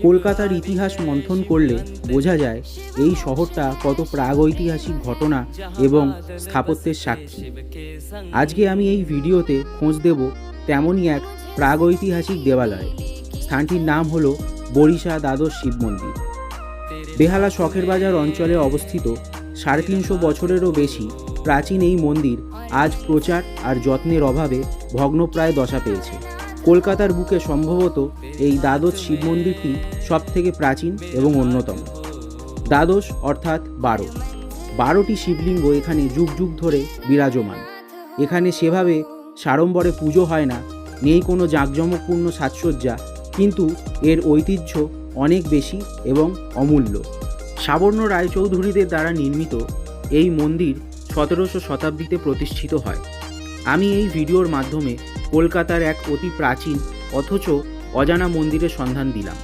কলকাতার ইতিহাস মন্থন করলে বোঝা যায় এই শহরটা কত প্রাগৈতিহাসিক ঘটনা এবং স্থাপত্যের সাক্ষী। আজকে আমি এই ভিডিওতে খোঁজ দেব তেমনই এক প্রাগৈতিহাসিক দেবালয়। স্থানটির নাম হলো বরিশা দ্বাদশ শিব মন্দির। বেহালা শখের বাজার অঞ্চলে অবস্থিত 350 বছরেরও বেশি প্রাচীন এই মন্দির আজ প্রচার আর যত্নের অভাবে ভগ্নপ্রায় দশা পেয়েছে। কলকাতার বুকে সম্ভবত এই দ্বাদশ শিব মন্দিরটি সবথেকে প্রাচীন এবং অন্যতম। দ্বাদশ অর্থাৎ 12টি শিবলিঙ্গ এখানে যুগ যুগ ধরে বিরাজমান। এখানে সেভাবে সাড়ম্বরে পুজো হয় না, নেই কোনো জাঁকজমকপূর্ণ সাজসজ্জা, কিন্তু এর ঐতিহ্য অনেক বেশি এবং অমূল্য। সাবর্ণ রায়চৌধুরীদের দ্বারা নির্মিত এই মন্দির 17শো শতাব্দীতে প্রতিষ্ঠিত হয়। আমি এই ভিডিওর মাধ্যমে কলকাতার এক অতি প্রাচীন অথচ অজানা মন্দিরের সন্ধান দিলাম।